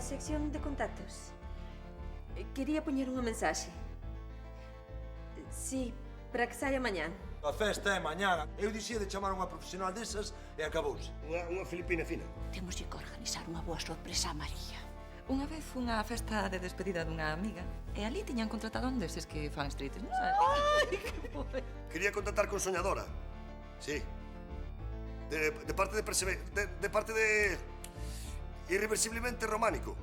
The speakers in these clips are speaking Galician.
sección de contactos. Quería poñer unha mensaxe. Sí, para que saia mañán. A festa é mañá. Eu dixía de chamar unha profesional desas e acabouse. Unha filipina fina. Temos que organizar unha boa sorpresa a María. Unha vez fun á festa de despedida dunha amiga e ali tiñan contratado un deses que fan streets, non sabes? Ai, que boi! Quería contactar con Soñadora. Sí. De parte de parte de Irreversiblemente Románico.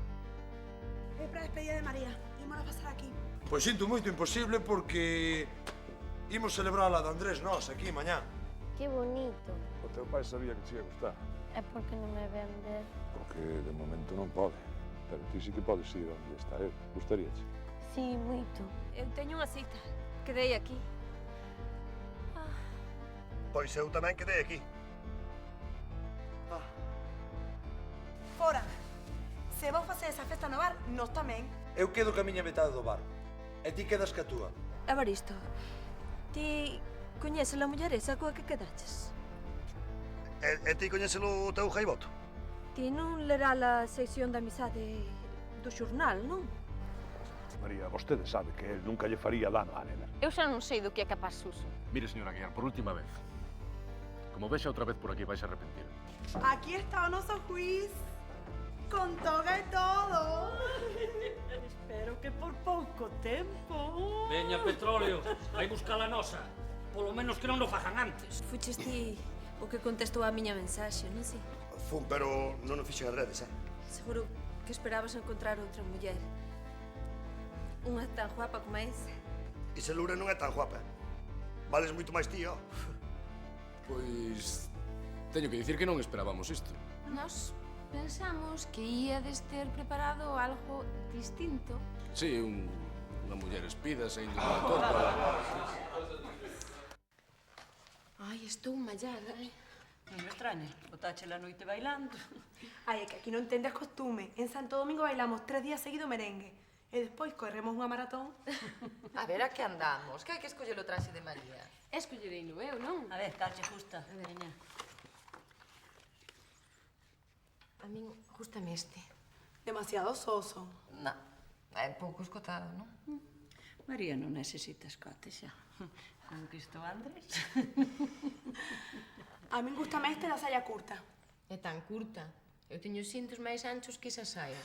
É para a despedida de María. Imos a pasar aquí. Pois sinto moito imposible porque imos celebrar a de Andrés nós aquí mañá. Que bonito. O teu pai sabía que te ia gustar, É porque non me ven ver. porque de momento non pode. Pero ti sí que podes ir onde está eu. Gustaríache? Sí, moito. Eu teño unha cita. Quedei aquí. Pois eu tamén quedei aquí. Fora. Se vos facer esa festa no bar, nós tamén. Eu quedo ca miña metade do bar. E ti quedas ca túa. Evaristo, ti coñeces a muller esa coa que quedaches? E ti coñécelo o teu jaiboto? Ti non lerá a sección de amizade do xornal, non? María, vostede sabe que el nunca lle faría dano á nena. Eu xa non sei do que é capaz Suso. Mire, señora Guiar, por última vez. Como vexa outra vez por aquí, vais a arrepentir. Aquí está o noso juiz. Con toga e todo. Espero que por pouco tempo. Veña, petróleo, vai buscar a nosa. Polo menos que non lo fajan antes. Fuches ti o que contestou a miña mensaxe, non sei? Fun, pero non o fixen adredes, Seguro que esperabas encontrar outra muller. Unha tan guapa como esa. E se Lura non é tan guapa. Vales moito máis ti, ó. Pois... teño que dicir que non esperábamos isto. Nós pensamos que íades ter preparado algo distinto. Sí, unha muller espida, saindo da torpa. Ai, estou mallada. Non me extraña, botache la noite bailando. Ai, é que aquí non entendes costume. En Santo Domingo bailamos 3 días seguido merengue. E despois corremos unha maratón. A ver, a que andamos? Que hai que escoller o traxe de María? Escollerei no eu, non? A ver, tache justa. Veña. A min gústame este. Demasiado soso. Na, é pouco escotado, non? María non necesita escote xa. Conquistou Andrés. A min gústame este da saia curta. É tan curta. Eu teño os cintos máis anchos que esa saia.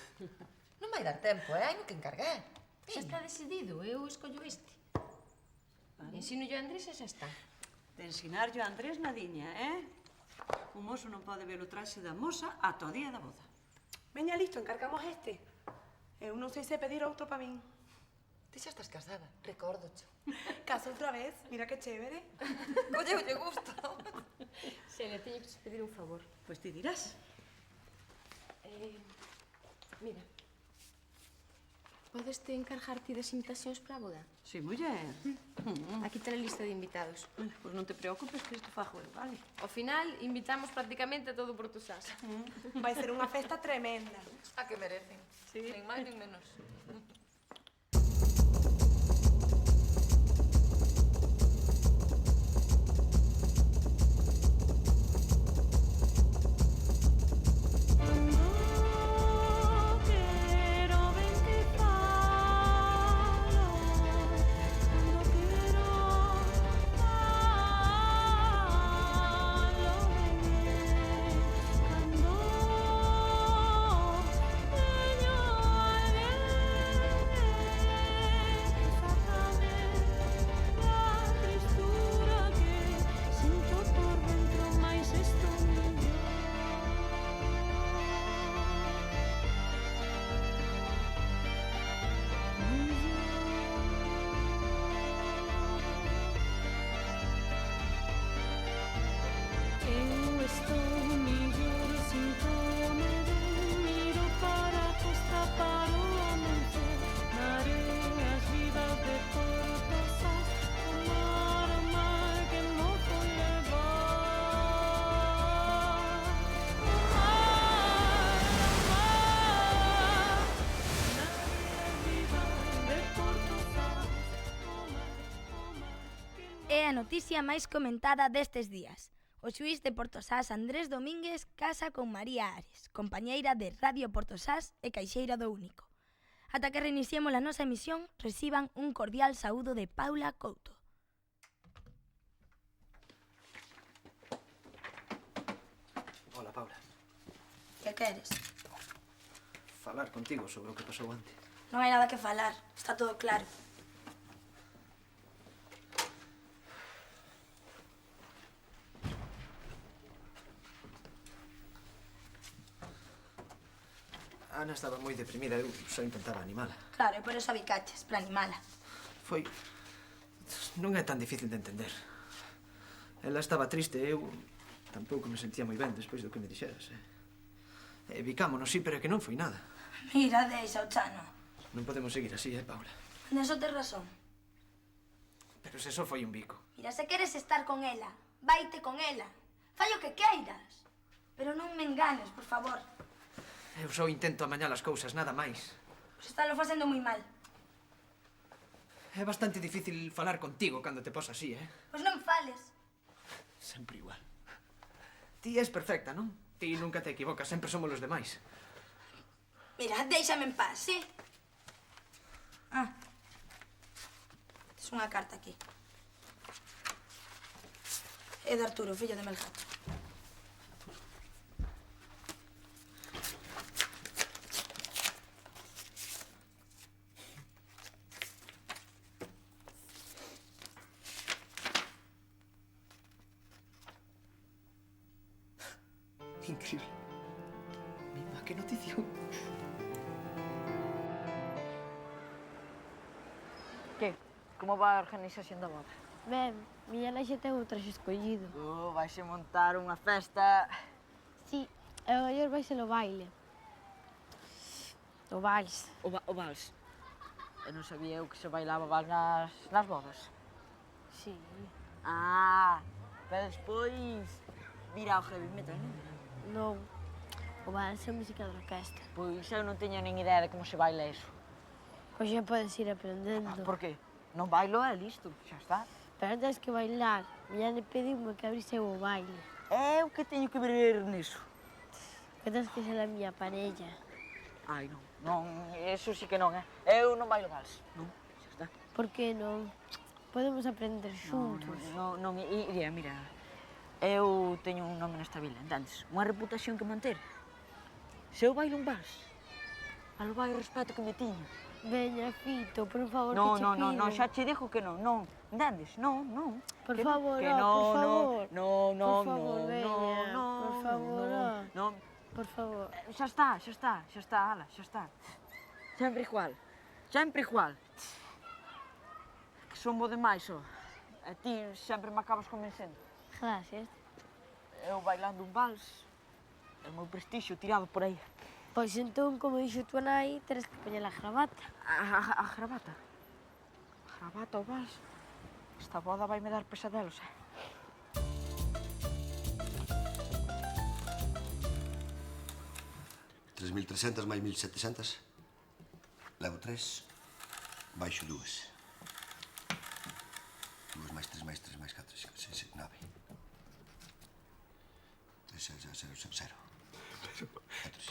Non vai dar tempo, hai no que encargar. Xa está decidido, eu escollo este. Ensino yo a Andrés e xa está. De ensinar yo a Andrés nadiña, O mozo non pode ver o traxe da moza ata o día da boda. Veña, listo, encargamos este. Eu non sei se pedir outro pa min. Ti xa estás casada, recórdocho. Caso outra vez, mira que chévere. Oye, lle gusta. Xenia, teño que te pedir un favor. Pois ti dirás. Mira. Podes te encargar ti das invitacións para a boda? Si, muller. Aquí está a lista de invitados. Pois non te preocupes que isto fajo eu, vale? Ao final, invitamos prácticamente a todo Porto Sás. Vai ser unha festa tremenda. A que merecen. Sí. Nen máis nen menos. É a noticia máis comentada destes días. O xuíz de Portosás Andrés Domínguez casa con María Ares, compañeira de Radio Portosás e caixeira do Único. Ata que reiniciemos a nosa emisión, reciban un cordial saúdo de Paula Couto. Hola, Paula. Que queres? Falar contigo sobre o que pasou antes. Non hai nada que falar, está todo claro. Ana estaba moi deprimida, eu só intentaba animala. Claro, e por eso a bicaches, para animala. Foi... Non é tan difícil de entender. Ela estaba triste e eu tampouco me sentía moi ben despois do que me dixeras. E bicámonos, sí, pero é que non foi nada. Mira, deixa o chano. Non podemos seguir así, Paula? Neso tes razón. Pero se só foi un bico. Mira, se queres estar con ela, vaite con ela. Fai o que queiras. Pero non me enganes, por favor. Eu só intento amañar as cousas, nada máis. Pois estalo facendo moi mal. É bastante difícil falar contigo cando te pos así, Pois non fales. Sempre igual. Ti és perfecta, non? Ti nunca te equivocas, sempre somos os demais. Mira, déixame en paz, sí? Tes unha carta aquí. É de Arturo, fillo de Melgato. Increíble. Mima, que notición. Que? Como vai a organización da boda? Ben, miña nai xa ten o traxe escollido. Vaise montar unha festa... Sí, e o mellor vai ser o baile. O vals. O vals. Eu non sabía eu que se bailaba vals nas bodas. Sí. Pero despois... Vira o heavy metal, non? Non. O vals é música de orquesta. Pois eu non teño nin idea de como se baila eso. Pois xa podes ir aprendendo. Por qué? Non bailo e listo, xa está. Pero tens que bailar. Miña nai pediume que abrise o baile. Eu que teño que ver niso? Que tens que ser a miña parella. Ai, non. Non, eso sí que non, Eu non bailo vals, non, xa está. Por que non? Podemos aprender xuntos. Non, Iria, mira, eu teño un nome nesta vila, entendes? Unha reputación que manter. Se eu bailo un vals, alo vai o respeto que me tiño. Veña, Fito, por favor, que che pido. Non, xa che digo que non, entendes? Non. Por favor, por favor. Non, Por favor, veña, por favor. Non. Por favor. Xa está, ala, xa está. Sempre igual. Que son bo demais, ó. E ti sempre me acabas convencendo. Gracias. Eu bailando un vals, é o meu prestixio tirado por aí. Pois entón, como dixo tua nai, teres que poñer a gravata. A gravata? A gravata, o vals? Esta boda vai me dar pesadelos, 3.300 máis 1.700. Levo 3, baixo 2. 2 máis 3 máis 3 máis 4, 5, 6, 7, 9. 3, 0, 0, 0, 0.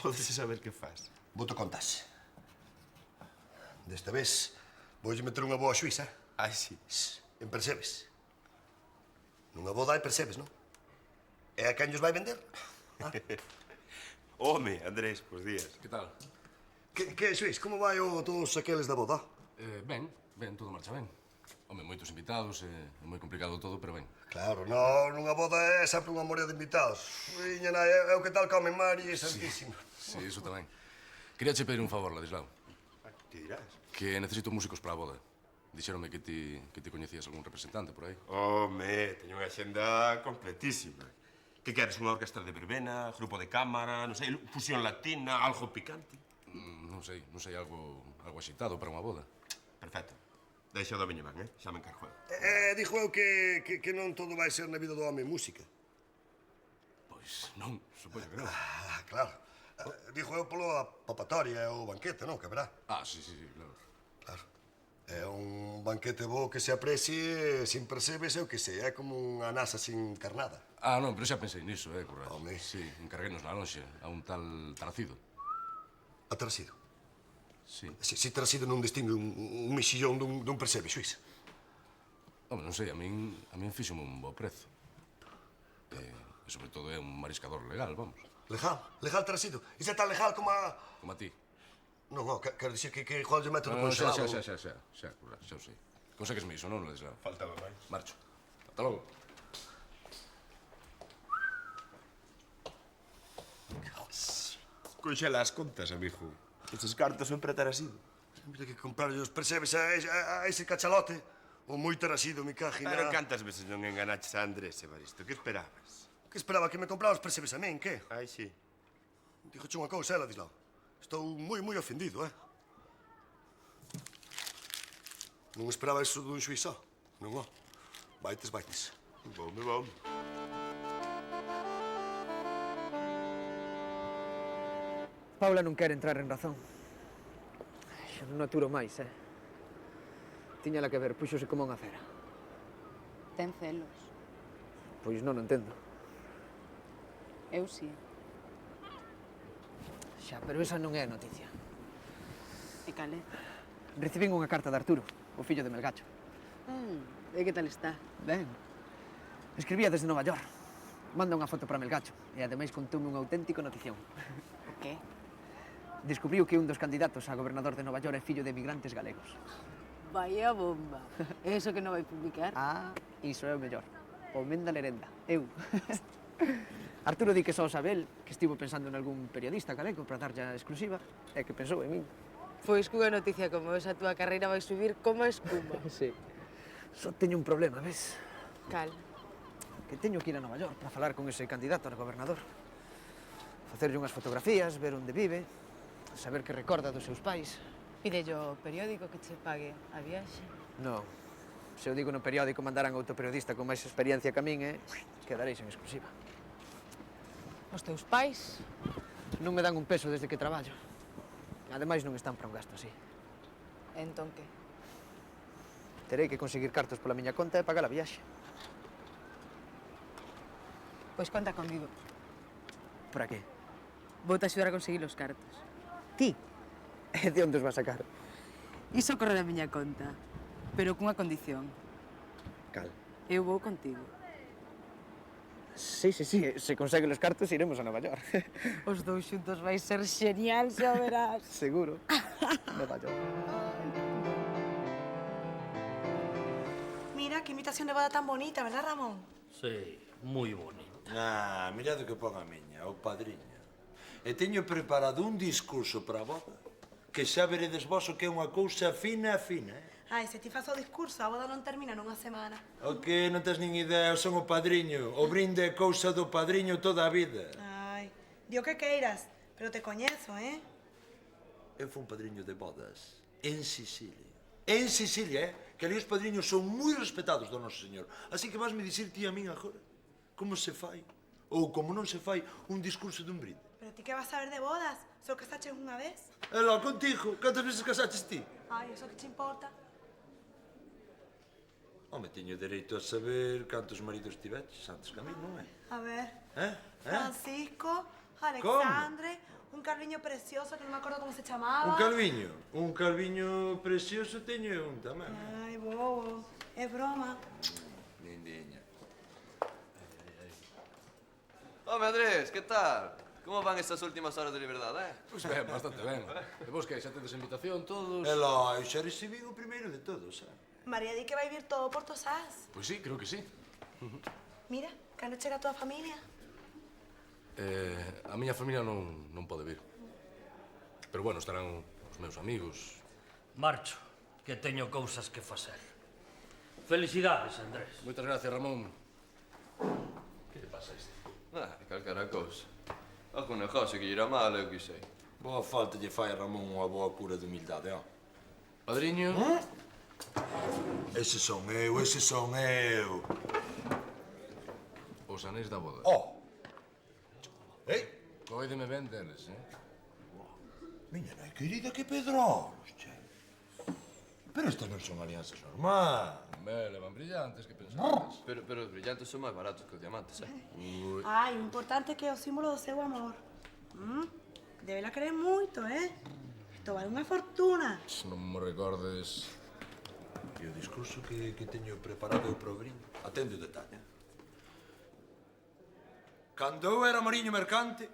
Podes saber que faz. Voto contas. Desta vez, voulle meter unha boa xuíza. Ai, sí. En percebes. Nunha boda hai percebes, non? E a quen os vai vender? Home, Andrés, bos días. Que tal? Que, Xuís, como vai todos aqueles da boda? Ben, todo marcha ben. Home, moitos invitados, é moi complicado todo, pero ben. Claro, non, nunha boda é sempre unha morea de invitados. Miña nai, é o que tal come Mari, é santísimo. Sí, iso tamén. Quería che pedir un favor, Ladislao. Que dirás? Que necesito músicos para a boda. Dixéronme que ti coñecías algún representante por aí. Home, teño unha xenda completísima. Que queres, unha orquestra de verbena, grupo de cámara, non sei, fusión latina, algo picante? Non sei, algo axitado para unha boda. Perfecto. Deixa do viño ben, xa me encargo eu. Dixo eu que non todo vai ser na vida do home música. Pois non, supoño que non. Claro. Dixo eu polo papatoria e o banquete, non, que verá. Sí, claro. Claro. É un banquete bo que se aprecie sin percebes, eu que sei, é como unha nasa sin carnada. Ah, non, pero xa pensei niso, Curral. Home. Sí, encarguenos na lonxa a un tal Tracido. A Tracido? Sí. Si Tracido non distingue un mexillón dun percebe, xuiz. Home, non sei, a min fíxome un bo prezo. E sobre todo é un mariscador legal, vamos. Legal? Legal Tracido? Iso é tan legal como a... Como a ti. Non, quero dicir que igual lle meto no No, congelado. xa, Curral, xa o sei. Conseguesme iso, non? Faltaba máis. Marcho. Ata logo. Conxela as contas, amigo. Estes cartos son para Tarasido. Mira que comprarlle os percebes a ese cachalote. O moi Tarasido, mi caji. Pero cantas veces non enganaches a Andrés, Evaristo? Que esperabas? Que esperaba que me comprara os percebes a min, que? Ai, sí. Dixoche unha cousa, Ladislao. Estou moi ofendido, Non esperaba iso dun xuiz só. Non, Vaites. Bome. Paula non quere entrar en razón. Xa non aturo máis, Tiñala que ver, puxose como unha cera. Ten celos. Pois non o entendo. Eu sí. Xa, pero esa non é a noticia. E calé? Recibín unha carta de Arturo, o fillo de Melgacho. E que tal está? Ben. Escribía desde Nova York. Manda unha foto para Melgacho e ademais contoume unha auténtico notición. O que? Descubriu que un dos candidatos a gobernador de Nova York é fillo de emigrantes galegos. Vaya bomba. Eso que non vai publicar? Ah, iso é o mellor. O menda lerenda. Eu. Arturo di que só sabe el, que estivo pensando en algún periodista galego para darlle a exclusiva, e que pensou en min. Pois cunha noticia como esa, a túa carreira vai subir como a espuma. Sí. Só teño un problema, ves? Cal? Que teño que ir a Nova York para falar con ese candidato a gobernador. Facerlle unhas fotografías, ver onde vive, saber que recorda dos seus pais. Pídelle o periódico que che pague a viaxe. Non. Se eu digo no periódico mandaran outro periodista con máis experiencia que a min, quedareis en exclusiva. Os teus pais? Non me dan un peso desde que traballo. Ademais non están para un gasto así. Entón que? Terei que conseguir cartos pola miña conta e pagar a viaxe. Pois conta comigo. Para qué? Vou te axudar a conseguir os cartos. Ti? E de onde os vas sacar? Iso corre da miña conta, pero cunha condición. Cal? Eu vou contigo. Sí. Se consegue os cartos, iremos a Nova York. Os dous xuntos vai ser genial, xa verás. Seguro. Nova York. Mira, que imitación de boda tan bonita, ¿verdad, Ramón? Sí, moi bonita. Mirad o que pon a miña, o padriño. E teño preparado un discurso para a boda que xa veredes vos o que é unha cousa fina. Ai, se ti faz o discurso, a boda non termina nunha semana. O que non tes nin idea, son o padriño. O brinde é cousa do padriño toda a vida. Ai, di o que queiras, pero te coñezo, Eu fui un padriño de bodas en Sicilia. En Sicilia, que ali os padriños son moi respetados do Noso Señor. Así que vasme dicir ti a min agora como se fai, ou como non se fai, un discurso dun brinde. Pero ti que vas saber de bodas? Só casaches unha vez? E lá, contigo, cantas veces casaches ti? Ai, eso que te importa? Home, teño dereito a saber cantos maridos tiveches antes que a mí, non é? A ver... Francisco, Alexandre, un calviño precioso que non me acordo como se chamaba. Un calviño precioso teño un tamén. Ai, bobo, é broma. Lindiña. Home, Andrés, que tal? Como van estas últimas horas de liberdade, Pois ben, bastante ben. E vos que xa tedes invitación todos? E lá, eu xa recibí o primeiro de todos, María di que vai vir todo por Tosás. Pois sí, creo que sí. Mira, cando chega a tua familia. A miña familia non pode vir. Pero bueno, estarán os meus amigos. Marcho, que teño cousas que facer. Felicidades, Andrés. Moitas gracias, Ramón. Que lle pasa a este? Calquera cousa. Algún negocio que lle irá mal, eu que sei. Boa falta lle fai a Ramón unha boa cura de humildade, Padriño? Ese son eu. Os anéis da boda. Coídeme ben deles, Miña nai querida, que pedrolos, che. Pero estas non son alianzas normais. Levan brillantes, que pensabas? Pero os brillantes son máis baratos que os diamantes, Ai, o importante é que é o símbolo do seu amor. Debela querer moito, Isto vale unha fortuna. Non me recordes... E o discurso que teño preparado eu para o brindo. Atende o detalle. Cando eu era mariño mercante,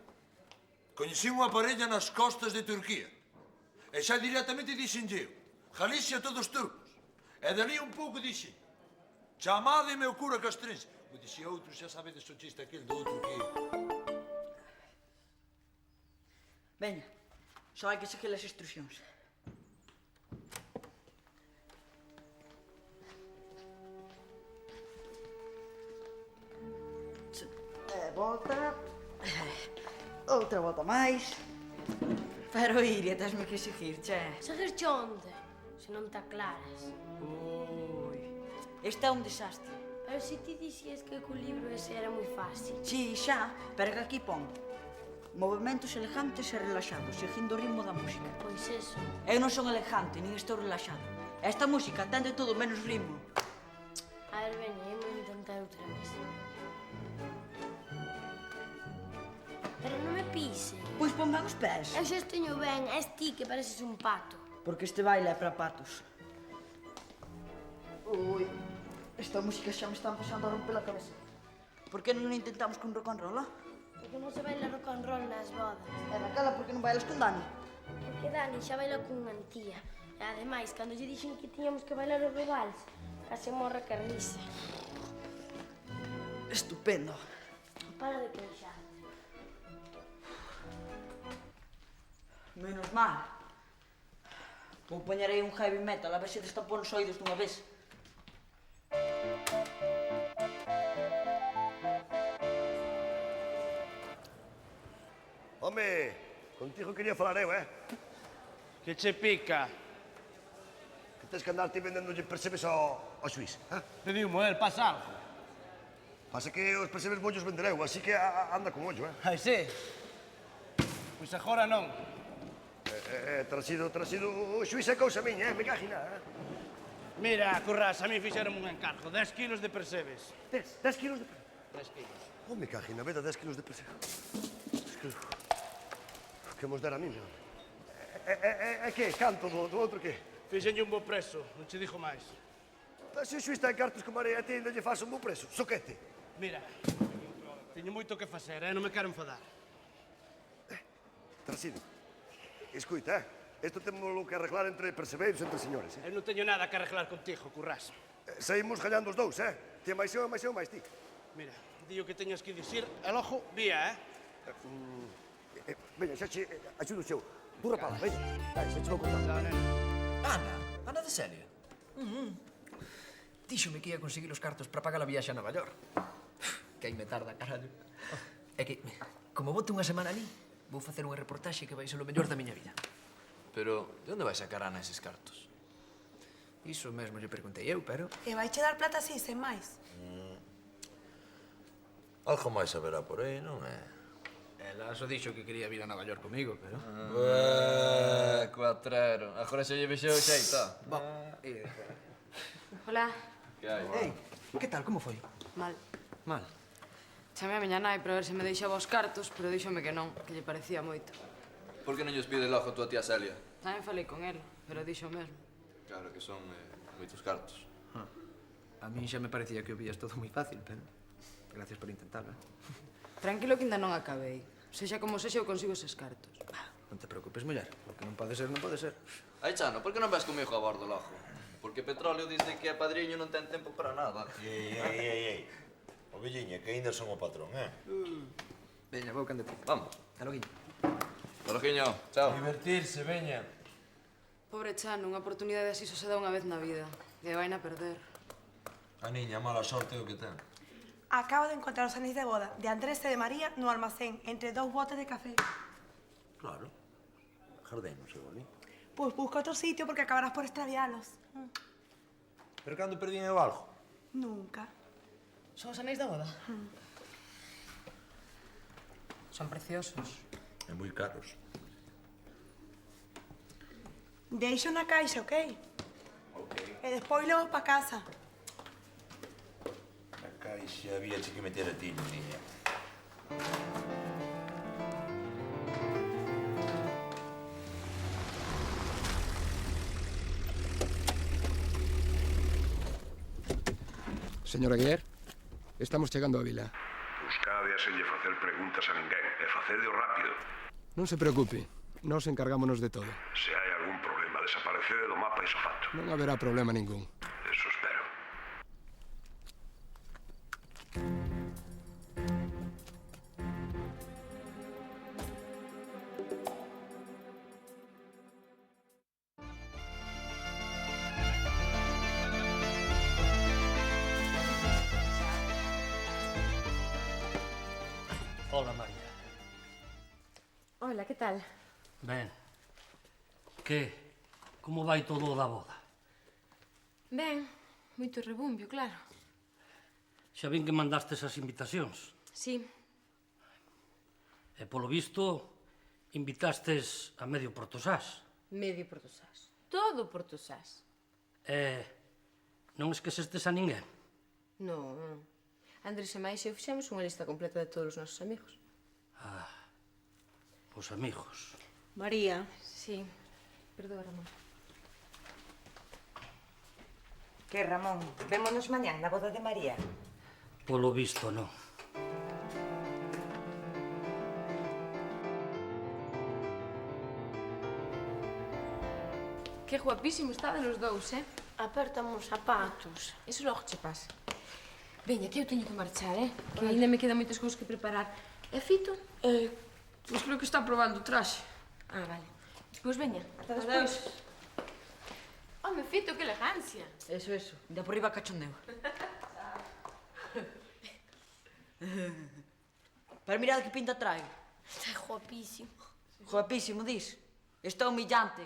coñecí unha parella nas costas de Turquía. E xa directamente dixenlle, Galicia todos turcos. E dali un pouco dixen, chamade meu cura castrense. Me dixía outro, xa sabedes o chiste aquel do outro que... Veña, só hai que seguir as instruccións. Volta. Outra volta máis. Pero, Iria, tesme que seguir, che. Seguir che onde? Se non te aclaras. Ui, este é un desastre. Pero se ti dixías que co libro ese era moi fácil. Sí, xa, pero que aquí pon movimentos elegantes e relaxados, seguindo o ritmo da música. Pois eso. Eu non son elegante, nin estou relaxado. Esta música tende todo menos ritmo. A ver, veña, imos intentar outra vez. Pero non me pise. Pois pon ben os pés. Eu xa teño ben, és ti que pareces un pato. Porque este baile é para patos. Ui, esta música xa me está empezando a romper a cabeza. Por que non intentamos con rock and roll, Porque non se baila rock and roll nas bodas. E naquela, por que non bailas con Dani? Porque Dani xa baila con unha tía. E ademais, cando lle dixen que tiñamos que bailar o Rodals, case morre que risa. Estupendo. Para de queixar. Menos mal. Vou poñer aí un heavy metal, a ver se destapou os oídos dunha vez. Home, contigo quería falar eu, Que che pica? Que tens que andarte vendéndolle percebes ao xuiz, Pediu-mo el, pasa algo. Pasa que os percebes mollos vender eu, así que anda con ollo, Ai, sí? Pois agora non. Trasido o xuiz é cousa miña, me cago na, Mira, Currás, a mí fixeron un encargo, 10 kilos de percebes. 10 kilos de percebes? 10 kilos. Oh, me cago na vida, 10 kilos de percebes. Que mos dar a mí, non? É que, canto do outro que? Fixenlle un bo preso, non che dixo máis. Se o xuiz ten cartos como a ti ainda lle faz un bo preso, soquete. Mira, teño moito que facer, non me quero enfadar. Trasido, escuita, isto temos que arreglar entre percebeiros, entre señores, Eu non teño nada que arreglar contigo, Currás. Saímos gallando os dous, Ti máis eu, máis ti. Mira, di o que teñas que dicir, e logo, vía, Veña, xa che axudo xeu. Burra pala, veña. Vai, xa che vou contar. Ana de Celia. Díxome que ia conseguir os cartos para pagar a viaxe a Nova York. Que aí me tarda, carallo. É que, como bote unha semana ali, vou facer unha reportaxe que vai ser o mellor da miña vida. Pero, de onde vai sacar Ana eses cartos? Iso mesmo lle preguntei eu, pero... E vai che dar plata así, sen máis. Algo máis haberá por aí, non é? Ela só dixo que quería vir a Nova York comigo, pero... Cuatrero. Agora se lle vexeu xa e está. Hola. Que hai? Ei, que tal, como foi? Mal. Mal. Chamei a miña nai para ver se me deixaba os cartos, pero díxome que non, que lle parecía moito. Por que non lles pide logo a tua tía Celia? Tamén falei con ela, pero dixo o mesmo. Claro que son moitos cartos. A mí xa me parecía que o vías todo moi fácil, pero... Gracias por intentarlo. Tranquilo que ainda non acabei. Sexa como sexa, eu consigo eses cartos. Non te preocupes, muller. O que non pode ser, non pode ser. Ai, Chano, por que non vas comigo a bordo logo? Porque Petróleo dice que a padriño non ten tempo para nada. Ei. O velliña, que ainda son o patrón, Veña, vou cando ti. Vamos. Hasta loguinho. Hasta loguinho. Chao. Divertirse, veña. Pobre Chano, unha oportunidade así só se dá unha vez na vida. E vaina a perder. A niña, mala sorte é o que ten. Acabo de encontrar os anéis de boda de Andrés e de María no almacén, entre 2 botes de café. Claro. Jardemos, ali. Pois busca outro sitio porque acabarás por extravialos. Pero cando perdín eu algo? Nunca. Son os anéis da boda? Son preciosos. E moi caros. Deixo na caixa, ok? E despois logo pa casa. Na caixa había que meter a ti, niña. Señor Aguiar, estamos chegando á vila. Buscade a senlle facer preguntas a ninguén e facedeo rápido. Non se preocupe, nós encargámonos de todo. Se hai algún problema, desaparecede do mapa iso facto. Non haberá problema ningún. Eso espero. Hola, María. Hola, que tal? Ben. Que? Como vai todo o da boda? Ben, moito rebumbio, claro. Xa vin que mandastes as invitacións. Sí. E polo visto, invitastes a medio Portosás. Medio Portosás. Todo Portosás. E non esquecestes a ninguén? Non. Andrés e máis eu fixemos unha lista completa de todos os nosos amigos. Ah, os amigos. María. Sí. Perdoa, Ramón. Que, Ramón, vémonos mañán na boda de María? Polo visto, non. Que guapísimo estaban os dous, Apertame os zapatos. Eso logo che pasa. Veña, que eu teño que marchar, Que ainda me quedan moitas cousas que preparar. E Fito? Pois creo que está probando o traxe. Ah, vale. Pois veña, ata despois. Home, Fito, que elegancia. Eso. De por riba cachondeo. Pero mirad que pinta trae. Está guapísimo. Guapísimo, dis. Está humillante.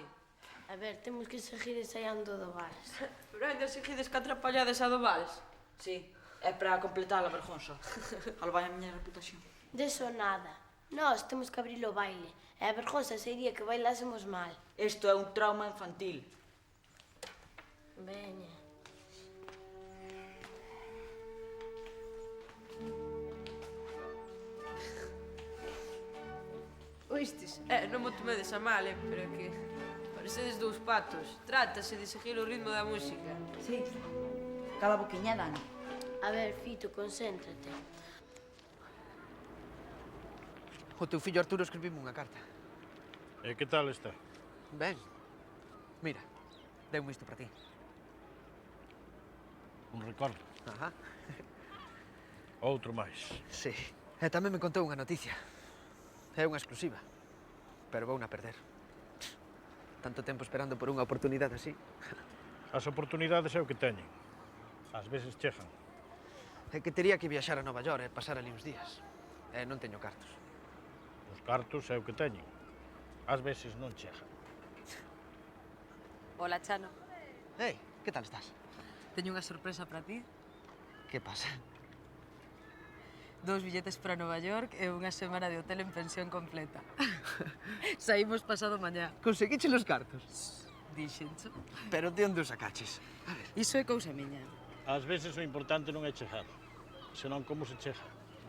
A ver, temos que seguir ensaiando do vals. Pero ainda seguides que atrapallades a do vals. Sí, é para completar a vergonza. Albai a miña reputación. Deso nada. Nós temos que abrir o baile. E a vergonza sería que bailásemos mal. Isto é un trauma infantil. Veña. Oístes? Non mo tomedes a mal, pero é que parecedes dous patos. Trátase de seguir o ritmo da música. Sí. Cala a boquiña, Dani. A ver, Fito, concéntrate. O teu fillo Arturo escribime unha carta. E que tal está? Ben. Mira, deu-me isto para ti. Un recordo. Ajá. Outro máis. Sí. E tamén me contou unha noticia. É unha exclusiva. Pero vou na perder. Tanto tempo esperando por unha oportunidade así. As oportunidades é o que teñen. Ás veces chegan. É que tería que viaxar a Nova York e pasar ali uns días. E non teño cartos. Os cartos é o que teñen. Ás veces non chegan. Hola, Chano. Ei, que tal estás? Teño unha sorpresa para ti. Que pasa? 2 billetes para Nova York e unha semana de hotel en pensión completa. Saímos pasado mañá. Conseguiche los cartos? Dixencho. Pero de onde os sacaches? A ver. Iso é cousa miña. Ás veces o importante non é chegar, senón como se chega.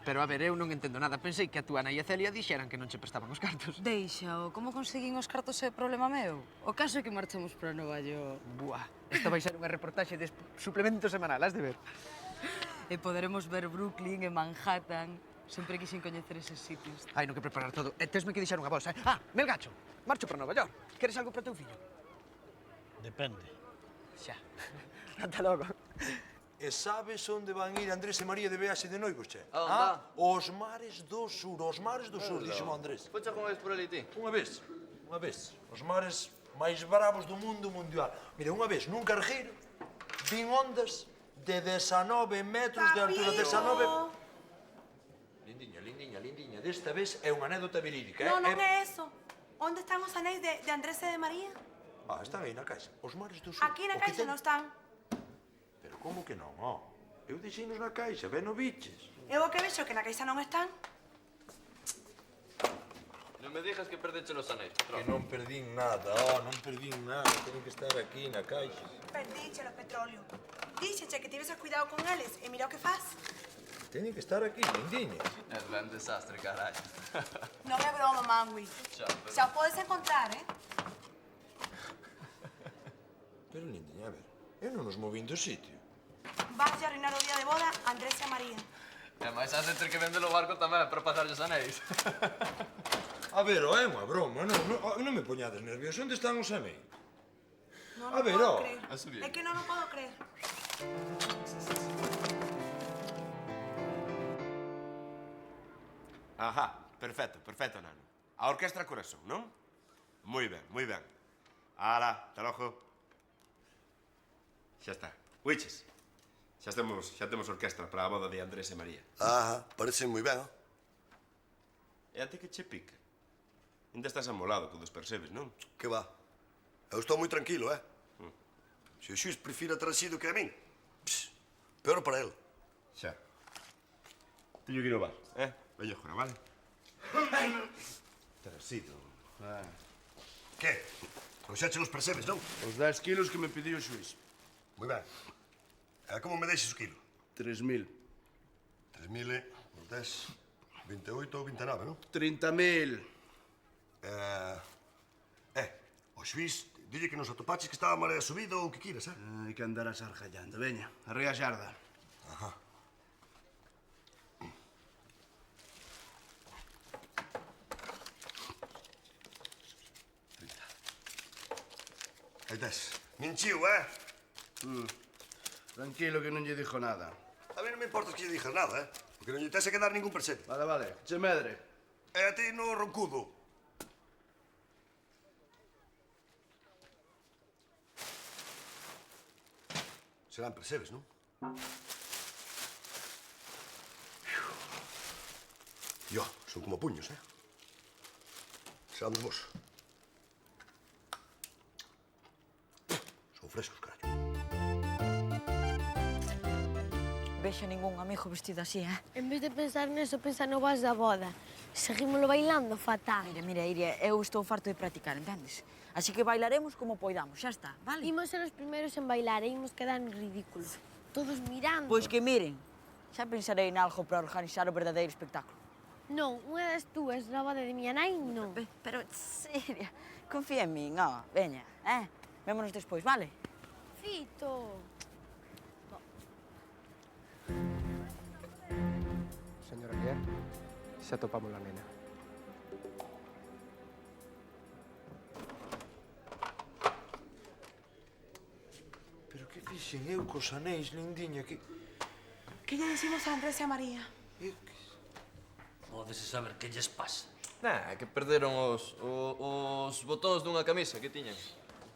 Pero, a ver, eu non entendo nada. Pensei que a túa nai e Celia dixeran que non che prestaban os cartos. Deixao, como conseguín os cartos é problema meu? O caso é que marchamos para Nova York. Buah, esta vai ser unha reportaxe de suplemento semanal, has de ver. E poderemos ver Brooklyn e Manhattan. Sempre quixen coñecer eses sitios. Hai no que preparar todo. E tesme que deixar unha bolsa. Ah, Melgacho, marcho para Nova York. Queres algo para teu fillo? Depende. Xa. Ata logo. E sabes onde van ir Andrés e María de viaxe de noivos, che? A onde? Os mares do sur, díxome Andrés. Focha con vez por ali ti? Unha vez. Os mares máis bravos do mundo mundial. Mira, unha vez, nun cargueiro, vin ondas de 19 metros de altura. 19... Lindiña. Desta vez é unha anécdota verídica, Non é eso. Onde están os anéis de Andrés e de María? Ah, están aí na caixa. Os mares do sur. Aquí na caixa non están. Pero como que non, Eu deixeinos na caixa, ben o biches. Eu o que vexo que na caixa non están. Non me digas que perdeche os anéis, Que Petróleo. non perdín nada, non perdín nada. Teñen que estar aquí na caixa. Perdíchelo, Petróleo. Díxeche que tives cuidado con eles e mira o que faz. Teñen que estar aquí, lindiña. És ben desastre, carai. Non é broma, Mangui. Xa, pero... Xa o podes encontrar, Pero, lindiña, a ver, eu non nos movín do sitio. Vas a arruinar o día de boda a Andrés e a María. E máis has de ter que vender o barco tamén para pasarlle os anéis. A ver, é unha broma, non me poñades nervioso. Onde están os anéis? Non A o ver, podo ó. creer. A subir. É que non o podo creer. Ajá, perfecto, nano. A Orquestra Corazón, non? Moi ben. Ala, hasta logo. Xa está. Uiches. Xa temos orquestra para a boda de Andrés e María. Ajá, parece moi ben, E a ti que che pica? Ainda estás amolado co dos percebes, non? Que va? Eu estou moi tranquilo, Se o xuiz prefira trasido que a min, peor para el. Xa. Teño que ir ao bar, Veño agora, vale? Trasido. Que? Trouxeche os percebes, non? Os 10 kilos que me pediu o xuiz. Moi ben. E como me deixes o kilo? 3.000. 3.000 por 10, 28 ou 29, non? 30.000. O xuiz, dille que nos atopaches que estaba a marea subida ou o que quires, Hai que andar asarjallando. Veña, arrea a xarda. Ajá. Aí tes. Minchiu, Tranquilo que non lle dixo nada. A mí non me importa que lle dixas nada, Porque non lle tese que dar ningún percebe. Vale, che medre. E a ti no roncudo. Serán percebes, non? Yo, son como puños, Serán dos vos. Son frescos, carallo. Vexo ningún amigo vestido así, En vez de pensar neso, pensa no vas da boda. Seguímolo bailando fatal. Mira, Iria, eu estou farto de practicar, entendes? Así que bailaremos como poidamos, xa está, vale? Imos ser os primeiros en bailar e imos quedar en ridículo. Todos mirando. Pois que miren. Xa pensarei en algo para organizar o verdadeiro espectáculo. Non, unha das túas na boda de miña nai, non. Pero, Iria, confía en min, veña, Vémonos despois, vale? Fito. Señora Guiar, xa topamos la nena. Pero que fixen eu cos anéis, lindiña, que... Que lle decimos a Andrés e a María? Pódese saber que lles pasa. Nah, é que perderon os botóns dunha camisa que tiñan.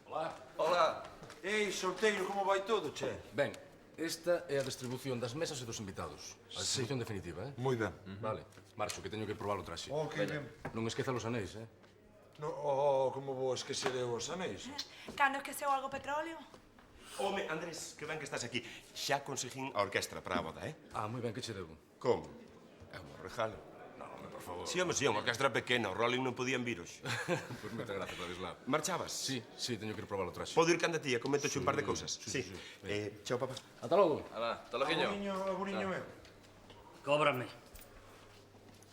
Hola. Ei, solteiro, como vai todo, che? Ben, esta é a distribución das mesas e dos invitados. A distribución definitiva, Moi ben. Vale, marcho, que teño que probar o traxe. Ok, ben. Non esqueza os anéis, No, como vou esquecer eu os anéis? Cando esqueceu algo petróleo? Home, Andrés, que ben que estás aquí. Xa conseguín a orquestra para a boda, Ah, moi ben, que che debo? Como? É un regalo. Non, home, por favor. Sí, home, sí, unha orquestra pequena. O Rolling non podían vir hoxe. Pois moitas gracias, Ladislao. Marchabas? Sí, teño que ir probar o traxe. Podo ir canda tía, comento un par de cousas. Sí. Chao, papá. Ata logo. Alá, ata loguiño. Aguriño meu. Cóbrame.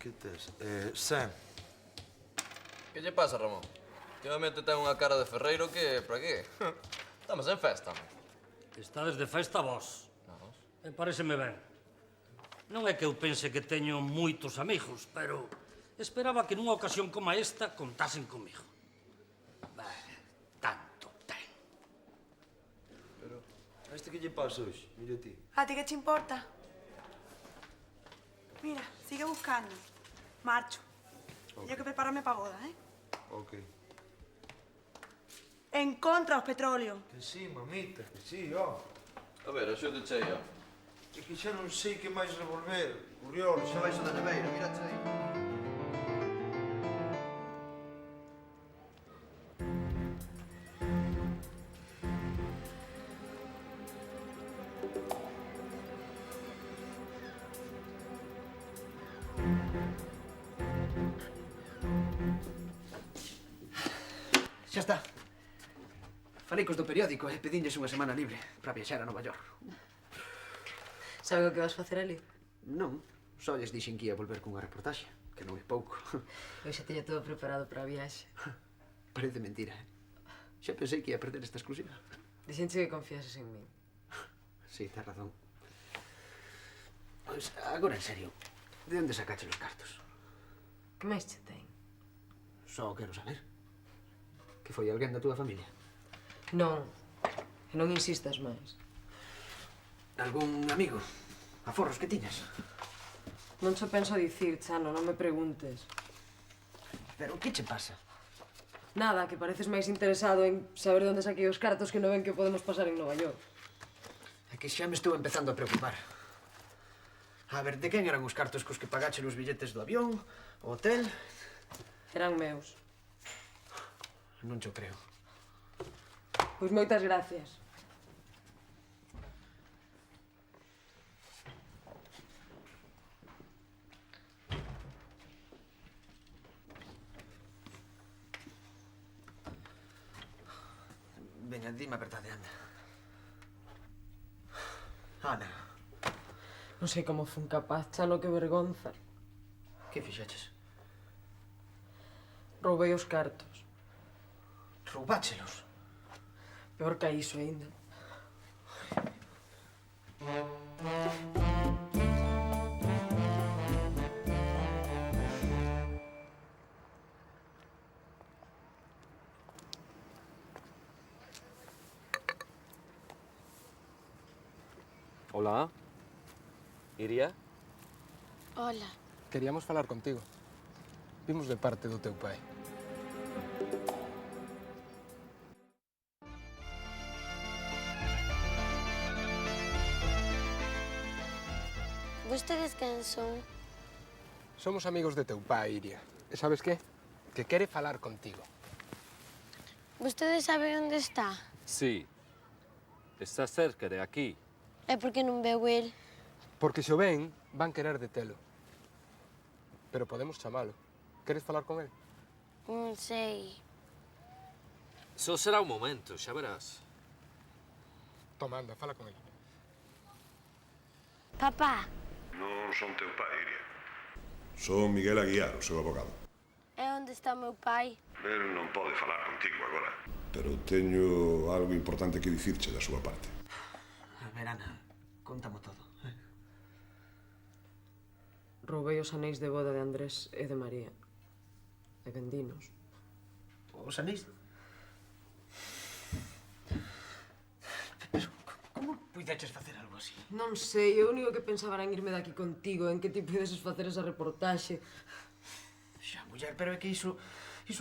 Que tes? Sam. Que lle pasa, Ramón? Últimamente ten unha cara de ferreiro que... Para qué? Estamos en festa. Estades de festa vos. E pareceme ben. Non é que eu pense que teño moitos amigos, pero esperaba que nunha ocasión como esta contasen comigo. Tanto ten. Pero, a este que lle pasa hoxe? Mira ti. A ti que te importa? Mira, sigue buscando. Marcho. Teño que prepararme para a boda, Ok. Encontra os petróleo. Que sí, mamita, que sí, ó. A ver, axude che aí, É que xa non sei que máis revolver. Uriol, xa vais da neveira, mirache aí. Xa está. Falei cos do periódico e pedinlles unha semana libre para viaxar a Nova York. Sabe o que vas facer ali? Non, só lles dixen que ia volver cunha reportaxe, que non é pouco. Eu xa teño todo preparado para a viaxe. Parece mentira, eh? Xa pensei que ia perder esta exclusiva. Dixenche que confiases en min. Sí, tens razón. Pois, agora en serio, de onde sacache os cartos? Que máis che ten? Só quero saber. Que foi alguén da túa familia? Non, e non insistas máis. Algún amigo? Aforros que tiñas? Non cho penso dicir, Chano, non me preguntes. Pero que che pasa? Nada, que pareces máis interesado en saber de onde saquei os cartos que non ven que podemos pasar en Nova York. É que xa me estou empezando a preocupar. A ver, de quen eran os cartos cos que pagache os billetes do avión, o hotel? Eran meus. Non cho creo. Pois moitas gracias. Veña, dime a verdade, anda. Ana. Non sei como fun capaz, Chano, que vergonza. Que fixeches? Roubei os cartos. Roubáchelos? Peor que iso aínda. Hola. Iria? Hola. Queríamos falar contigo. Vimos de parte do teu pai. Vostedes quen son? Somos amigos de teu pai, Iria. E sabes que? Que quere falar contigo. Vostede sabe onde está? Sí. Está cerca de aquí. É porque non veu el. Porque se o ven, van querer detelo. Pero podemos chamalo. Queres falar con el? Non sei. Só será un momento, xa verás. Toma, anda, fala con el. Papá, Non son teu pai, Iria. Son Miguel Aguiar, o seu abogado. é onde está meu pai? El non pode falar contigo agora. Pero teño algo importante que dicirche da súa parte. A ver, Ana, contamo todo. Roubei os anéis de boda de Andrés e de María. E vendinos. Os anéis? Pero, como puideches facer algo así? Non sei, o único que pensaba era en irme daqui contigo, en que ti pudeses facer esa reportaxe. Xa, muller, pero é que iso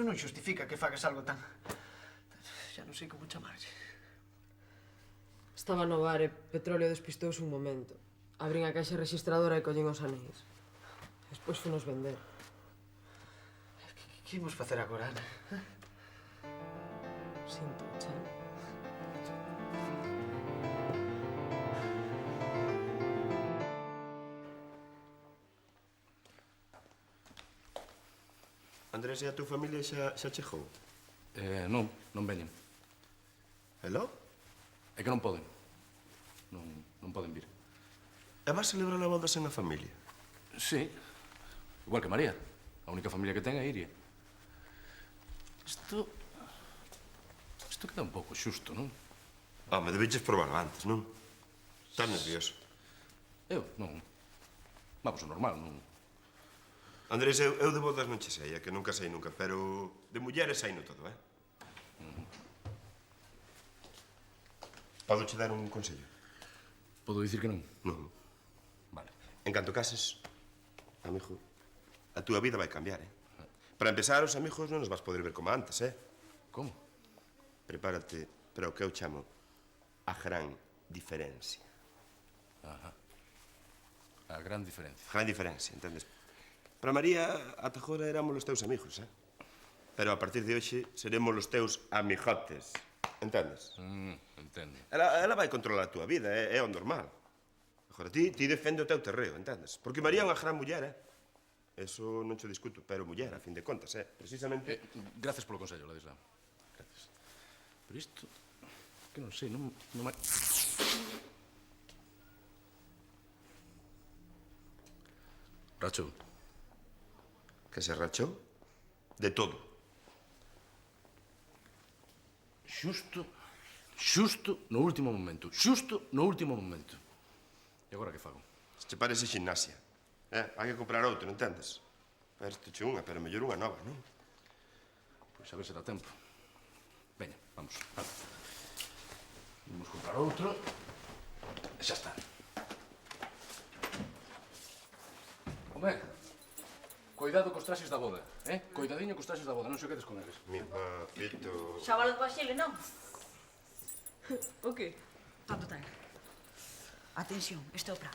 non xustifica que fagas algo tan... Xa non sei como chamarlle. Estaba no bar e Petróleo despistouse un momento. Abrín a caixa registradora e collín os anéis. Despois funos vender. Que imos facer agora, Ana? Sinto, Chano. Andrés e a túa familia xa chegou? Non veñen. E lo? É que non poden. Non poden vir. E vas celebrar a boda sen a familia? Sí. Igual que María. A única familia que ten é Iria. Isto queda un pouco xusto, non? Home, debeches probarlo antes, non? Estás nervioso. Eu? Non. Vamos, o normal, non? Andrés, eu de bodas non che sei, que nunca sei nunca, pero de mulleres sei no todo, eh? Podo che dar un consello? Podo dicir que non? Non. Vale. En canto cases, amigo, a túa vida vai cambiar, eh? Para empezar, os amigos non nos vas poder ver como antes, eh? Como? Prepárate para o que eu chamo a gran diferencia. Ajá. A gran diferencia. Gran diferencia, entendes? Para María, ata agora éramos os teus amigos, eh? Pero a partir de hoxe seremos os teus amigotes. Entendes? Entendo. Ela vai controlar a túa vida, é o normal. Agora, ti defende o teu terreo, entendes? Porque María é unha gran muller, eh? Eso non che discuto, pero muller, a fin de contas, precisamente... Gracias polo consello, Ladislau. Gracias. Pero isto, que non sei, non me... Rachou. Que se rachou? De todo. Xusto no último momento. Xusto no último momento. E agora que fago? Se che parece gimnasia. Hai que comprar outro, entendes? Perste unha, pero mellor unha nova, non? Pois a ver se dá tempo. Veña, vamos. Vamos comprar outro. E xa está. Home, cuidado cos traxes da boda, Coidadiño cos traxes da boda, non se quedes con eles. Mi papito... Xa vale do Basile, non? O que? Tanto ten. Atención, este é o plan.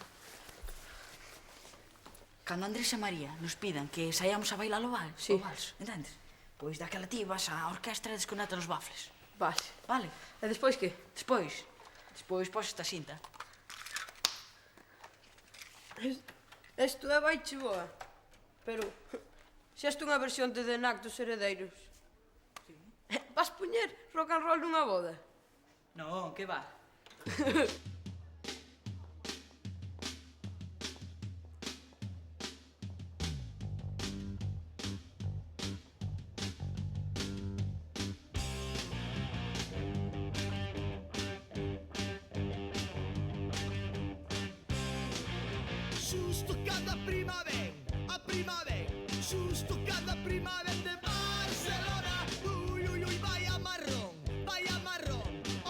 Cando Andrés e María nos pidan que saiamos a bailar o vals, entendes? Pois daquela ti vas á orquestra e desconecta os bafles. Vale. Vale? E despois que? Despois pos esta cinta. Isto é baiche boa. Pero xa isto é unha versión de Denac dos Heredeiros. Vas poñer rock and roll nunha boda? Non, que va? Xusto cada primavera, a primavera, xusto cada primavera de Barcelona. Ui, ui, ui, vai a marrón,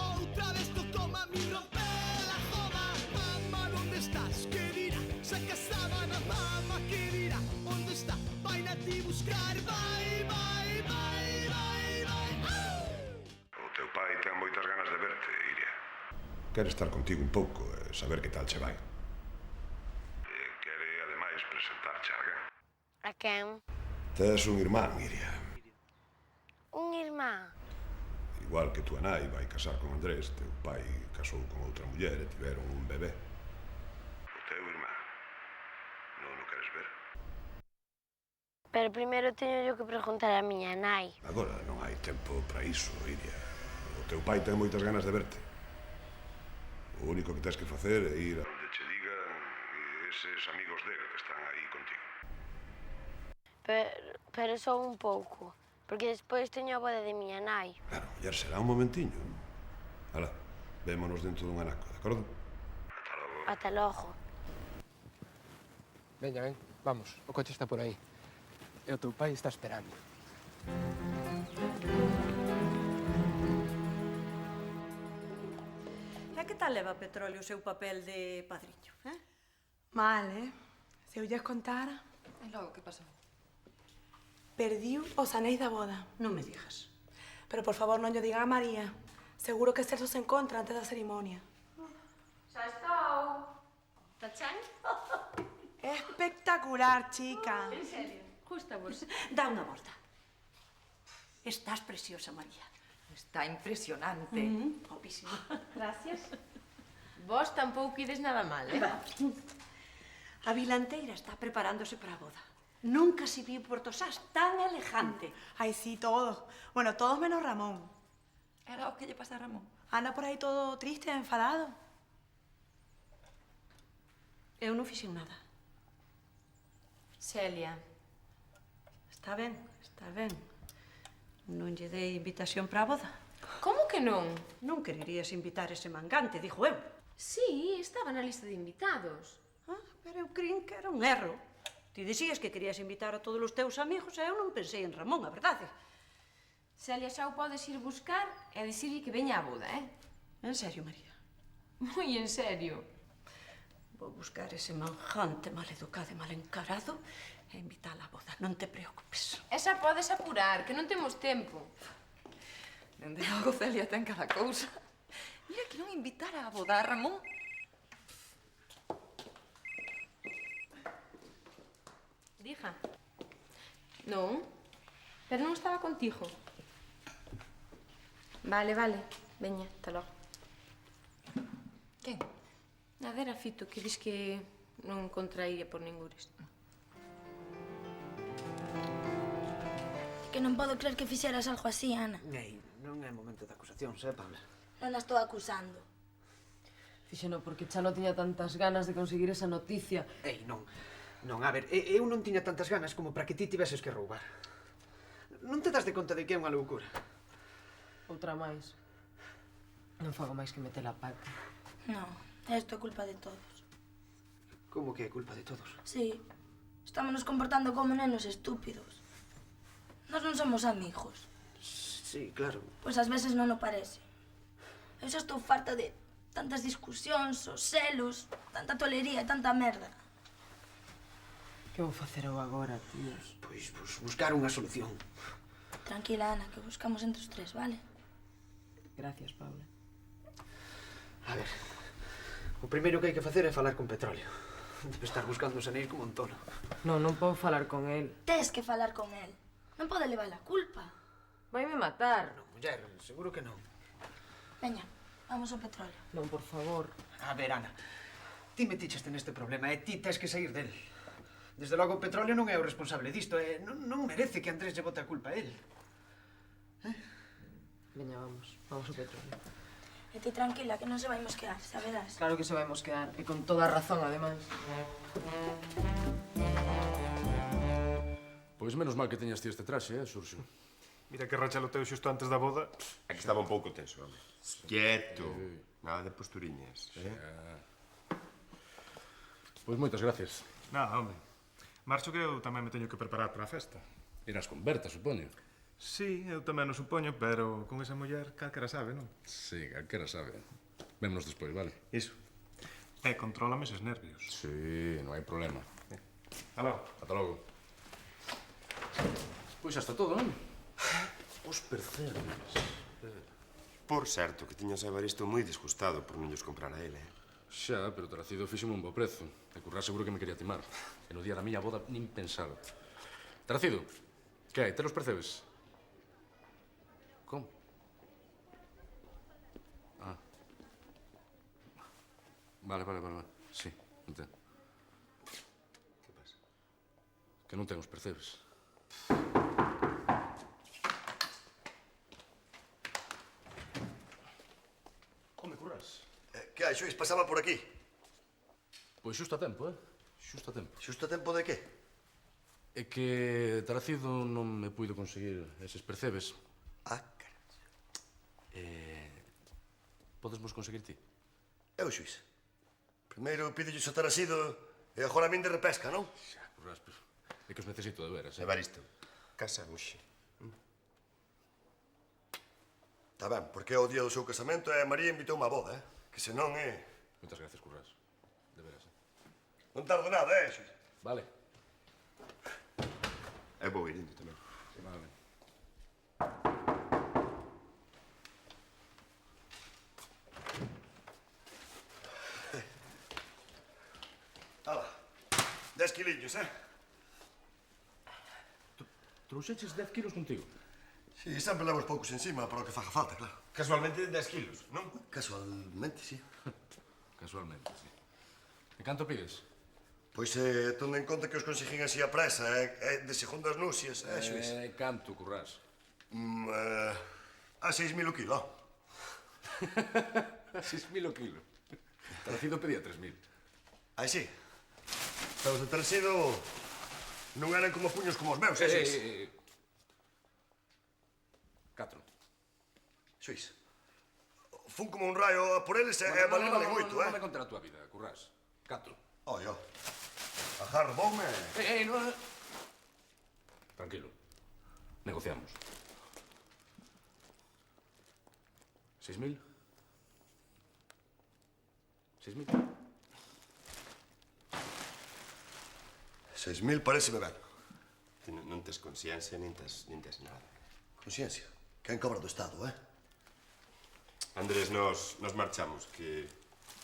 outra vez tocou a mi romper la joma. Mamá, ¿dónde estás? ¿Qué dirá? Saca sábana, mamá, ¿qué dirá? ¿Dónde está? Vai a ti buscar, vai, vai, vai, vai, vai. O teu pai ten moitas ganas de verte, Iria. Quere estar contigo un pouco e saber que tal che vai. Presentarche a alguén. A quen? Tes un irmán, Iria. Un irmán? Igual que túa nai vai casar con Andrés, teu pai casou con outra muller e tiveron un bebé. O teu irmán. Non o queres ver? Pero primeiro teño yo que preguntar a miña nai. Agora non hai tempo para iso, Iria. O teu pai ten moitas ganas de verte. O único que tens que facer é ir a onde che digan eses amigos dele que están aí contigo. Pero só un pouco, porque despois teño a boda de miña nai. Claro, mulher, será un momentiño. Ala, vémonos dentro dun anaco, de acordo? Ata logo. Veña, ven, vamos, o coche está por aí. E o teu pai está esperando. E que tal leva Petróleo o seu papel de padriño, Mal, Se eu lles contara... E logo, que pasou? Perdiu os anéis da boda. Non me digas. Pero, por favor, non lle digan a María. Seguro que Celso se encontra antes da ceremonia. Xa estou. Tachán? Espectacular, chica. En serio? Justa vos. Dá unha volta. Estás preciosa, María. Está impresionante. Guapísima. Gracias. Vos tampouco ides nada mal, A vilanteira está preparándose para a boda. Nunca se viu Porto Sás tan elegante. Ai, sí, todos. Bueno, todos menos Ramón. Era o que lle pasa a Ramón? Anda por aí todo triste, enfadado. Eu non fixen nada. Celia. Está ben, está ben. Non lle dei invitación para a boda. Como que non? Non quererías invitar ese mangante, dixo eu. Sí, estaba na lista de invitados. Pero eu crin que era un erro. Ti dixías que querías invitar a todos os teus amigos e eu non pensei en Ramón, a verdade. Celia, xa o podes ir buscar e dicirlle que veña á boda, En serio, María? Moi en serio. Vou buscar ese manjante maleducado e mal encarado e invitala á boda. Non te preocupes. Esa podes apurar, que non temos tempo. Dende logo, Celia ten cada cousa. Mira que non invitara a boda a Ramón. Dija. Non, pero non estaba contigo. Vale, vale. Veña, ata logo. Quen? Nada, era Fito, que dis que non contraía por ningures. Que non podo creer que fixeras algo así, Ana. Ei, non é momento de acusacións, Paula? Non a estou acusando. Fíxeno porque xa non tiña tantas ganas de conseguir esa noticia. Ei, non. Non, a ver, eu non tiña tantas ganas como para que ti tiveses que roubar. Non te das de conta de que é unha loucura? Outra máis. Non fago máis que meter a pata. Non, isto é culpa de todos. Como que é culpa de todos? Sí, estamos nos comportando como nenos estúpidos. Nós non somos amigos. Sí, claro. Pois ás veces non o parece. Eu xa estou farta de tantas discusións, os celos, tanta tolería e tanta merda. Que vou facer eu agora, tíos? Pois buscar unha solución. Tranquila, Ana, que buscamos entre os tres, vale? Gracias, Paula. A ver, o primeiro que hai que facer é falar con Petróleo. Debe estar buscando os anéis como un tono. Non podo falar con el. Tes que falar con el. Non pode levar a culpa. Vaime matar. Non, muller, seguro que non. Veña, vamos ao Petróleo. Non, por favor. A ver, Ana, ti meticheste neste problema e ti tes que sair del. Desde logo, o Petróleo non é o responsable disto e non merece que Andrés lle bote a culpa a él. Veña, vamos ao Petróleo. E ti tranquila, que non se vai mosquear, saberás. Claro que se vai mosquear, e con toda a razón, ademais. Pois menos mal que teñas ti este traxe, Xurxo. Mira que racha o teu xusto antes da boda. É que estaba un pouco tenso, home. Quieto. Nada de posturiñas, Pois moitas gracias. Nada, home. Marcho que eu tamén me teño que preparar para a festa. Irás con Berta, supoño. Sí, eu tamén o supoño, pero con esa muller calquera sabe, non? Sí, calquera sabe. Vémonos despois, vale? Iso. E contrólame eses nervios. Sí, non hai problema. Ata logo. Ata logo. Pois xa está todo, non? Os percebes. Por certo, que tiñas a Evaristo moi disgustado por non lles comprar a ele. Xa, pero Tracido fíxome un bo prezo. E Currás seguro que me quería timar. E no día da miña boda nin pensado. Tracido, que hai? Te los percebes? Como? Ah. Vale. Sí, entendo. Que pasa? Que non ten os percebes. Come, Currás? Que hai, Xuís? Pasaba por aquí. Pois xusto a tempo, Xusto a tempo. Xusto a tempo de que? É que Tracido non me puido conseguir eses percebes. Ah, carallo. Podesmos conseguir ti? Eu, Xuís. Primeiro pídelle o Tarasido e agora a min de repesca, non? Xa, Currás, é que os necesito de veras, Evaristo, casa hoxe. Está ben, porque é o día do seu casamento e María invitou unha boda, Que senón é... Moitas gracias, Currás. De veras, Non tardo nada, Xuís? Vale. Eu vou ir indo tamén. Vale. Ala, 10 quiliños, Trouxeches 10 kilos contigo? Sí, sempre levo os poucos encima para o que faga falta, claro. Casualmente 10 kilos, non? Casualmente, sí. Casualmente, sí. E canto pides? Pois, tendo en conta que os conseguín así a presa, de segundas núcias, Xuís? Canto, Currás? A 6.000 o kilo. 6.000 o kilo. Tracido pedía 3.000. Aí sí. Pero os de Tarasido non eran como puños como os meus, Xuís? 4. Xuís, fun como un raio a por eles e vale moito, Non me contar a tua vida, Currás. 4. Oi, agarro, voume... Non... Tranquilo. Negociamos. 6.000? 6.000? 6.000 pareceme ben. Ti non tes consciencia, nin tes nada. Consciencia? Quen cobra do Estado, Andrés, nos marchamos, que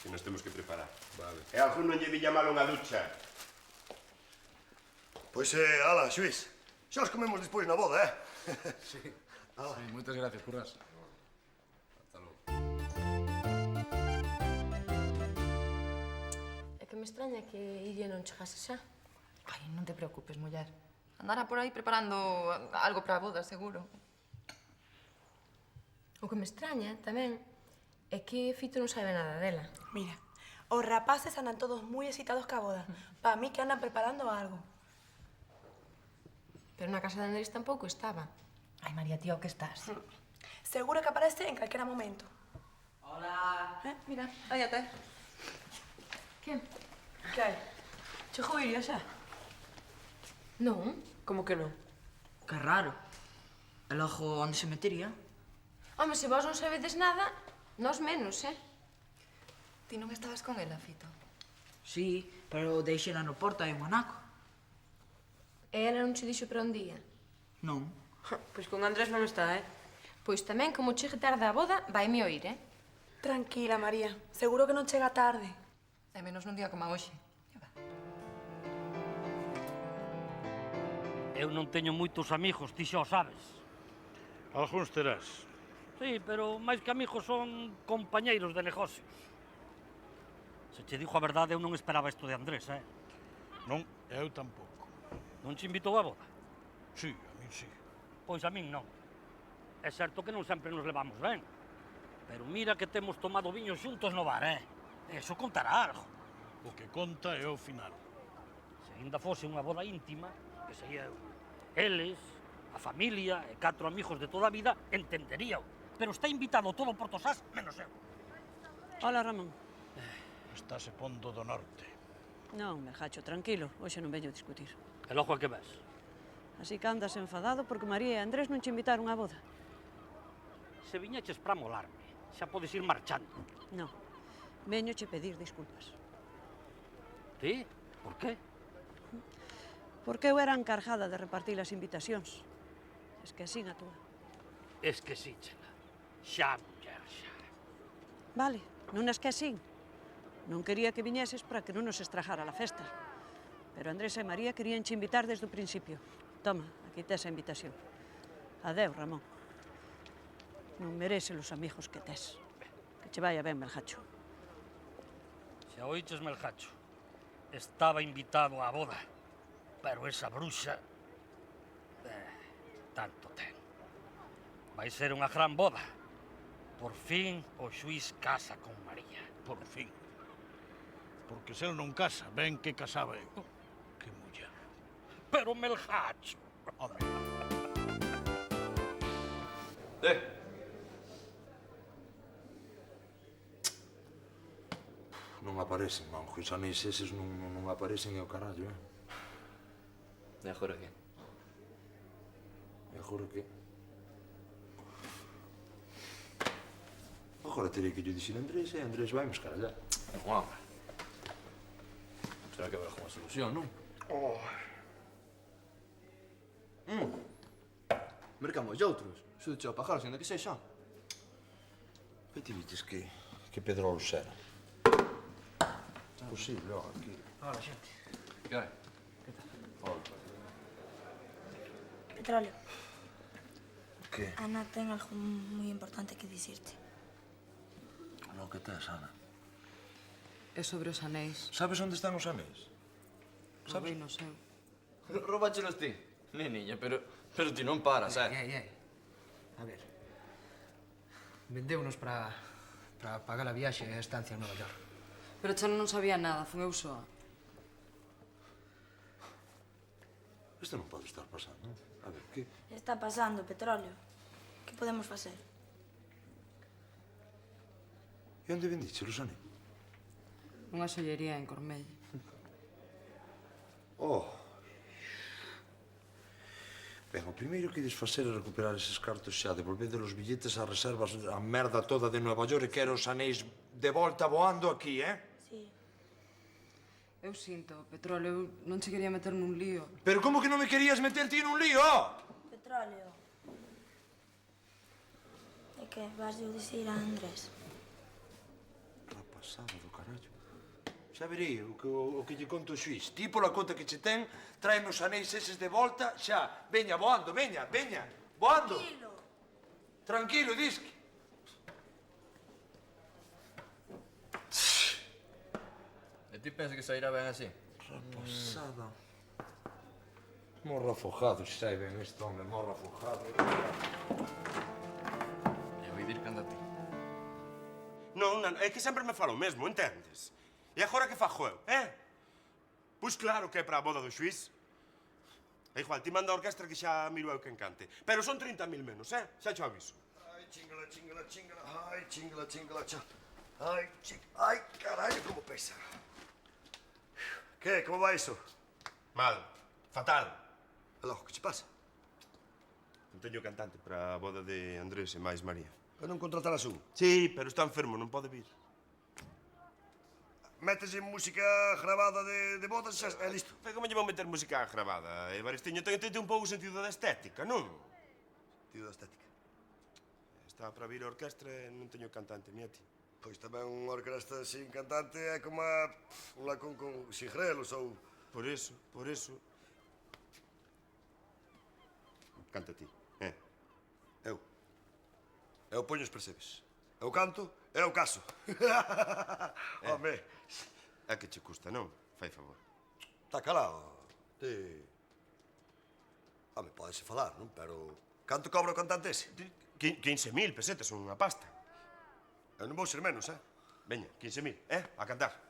nos temos que preparar. Vale. E a algún non lle viña mal unha ducha. Pois, ala, Xuís, xa os comemos despois na boda, Sí. Sí, moitas gracias, Currás. Hasta logo. É que me extraña que Iria non chegase xa. Ai, non te preocupes, muller. Andará por aí preparando algo para a boda, seguro. O que me extraña, tamén, é que Fito non sabe nada dela. Mira, os rapaces andan todos muy excitados ca boda. Pa mí que andan preparando algo. Pero na casa de Andrés tampouco estaba. Ai, María, tío, que estás? Seguro que aparece en calquera momento. Hola. Mira, aí até. Que? Que hai? Chegou Iria xa? Non. Como que non? Que raro. El ojo onde se metería? Home, se vos non sabedes nada, nós menos, Ti non estabas con ela, Fito? Sí, pero deixela no porta en Monaco. E ela non che dixo para un día? Non. Pois con Andrés non está, Pois tamén, como chegue tarde a boda, vaime oír, Tranquila, María. Seguro que non chega tarde. E menos nun día como hoxe. Eu non teño moitos amigos, ti xa o sabes. Algúns terás. Sí, pero máis que amigos son compañeiros de negocios. Se che dixo a verdade, eu non esperaba isto de Andrés, Non, eu tampouco. Non che invitou a boda? Sí, a min sí. Pois a min non. É certo que non sempre nos levamos ben. Pero mira que temos tomado viño xuntos no bar, Eso contará algo. O que conta é o final. Se ainda fose unha boda íntima, que sei eu, eles, a familia e 4 amigos de toda a vida, entenderíao. Pero está invitado todo o Portosás, menos eu. Hola, Ramón. Estáse pondo do norte. Non, Melgacho, tranquilo. Hoxe non veño discutir. E logo a que ves? Así que andas enfadado porque María e Andrés non che invitaron á boda. Se viñeches para molarme, xa podes ir marchando. Non. Veño che pedir disculpas. Ti? Por qué? Porque eu era encargada de repartir as invitacións. Es que así a túa. Es que sí, chela. Xa, muller, xa. Vale, non es que así. Non quería que viñeses para que non nos estrajara a festa. Pero Andrés e María querían che invitar desde o principio. Toma, aquí tes a invitación. Adeu, Ramón. Non mereces os amigos que tes. Que che vaya ben, Melgacho. Xa oiches, Melgacho. Estaba invitado á boda. Pero esa bruxa... tanto ten. Vai ser unha gran boda. Por fin o xuiz casa con María. Por fin. Porque se el non casa, ben que casaba eu. Que muller. Pero Melgacho... Home. Non aparecen, manjo. Os anéis eses non aparecen e o carallo, E agora que? E agora que? Agora terei que lle dicir a Andrés e Andrés vai me escarallar. Non, home. Será que habrá unha solución, non? Mercamos outros. Xude ao pajar, sendo que sexa. Que ti dices que Pedro Lucera? Posible, aquí. Hola, xente. Que hai? Que tal? Hola. Petróleo. Que? Ana ten algo moi importante que dicirte. Lo que tes, Ana. É sobre os anéis. Sabes onde están os anéis? Sabes? No seu. Robáchelos ti, neniña, pero ti non paras, Ei. A ver. Vendeunos para pagar a viaxe e a estancia en Nova York. Pero Chano non sabía nada, fun eu soa. Isto non pode estar pasando. A ver, que? Está pasando, Petróleo. Que podemos facer? E onde vendiche os anéis? Unha xollería en Cormell. Ben, o primeiro que ides facer é recuperar eses cartos xa, devolvede os billetes ás reservas, a merda toda de Nueva York e quero os anéis de volta voando aquí, Sí. Eu sinto, Petróleo, eu non che quería meter nun lío. Pero como que non me querías meter ti nun lío? Petróleo. E que vas de dicir a Andrés? Rapazada do carallo. Xa verei o que lle conto o xuiz. Ti pola conta que che ten, tráeme os anéis eses de volta, xa. Veña, voando, veña. Voando. Tranquilo, disque. E ti pensas que sairá ben así? Rapazada. Morro afogado, xa sai ben este home, morro afogado. E vai dir que anda a ti. Non, é que sempre me fala o mesmo, entendes? E agora que fajo eu, Pois claro que é para a boda do xuiz. É igual, ti manda a orquestra que xa miro eu que encante. Pero son 30.000 menos, xa te aviso. Ai, chingala, chingala, chingala. Ai, chingala, chingala, Ai, ai, carallo, como pesa. Que, como va iso? Mal, fatal. E logo, que che pasa? Non teño cantante para a boda de Andrés e máis María. E non contratarás un? Sí, pero está enfermo, non pode vir. Metes en música grabada de bodas e xa é listo. Pero como lle vou meter música grabada? Evaristiño, ten un pouco sentido da estética, non? Sentido da estética? Está para vir a orquestra e non teño cantante, ni a ti. Pois tamén unha orquestra sin cantante é como un lacón con sin grelos ou... Por eso. Canta ti, Eu poño os percebes. Eu canto e eu caso. Home. É que che custa, non? Fai favor. Está calado. Ti... Home, podese falar, non? Pero... Canto cobra o cantante ese? 15.000 pesetas, unha pasta. Eu non vou ser menos, Veña, 15.000, a cantar.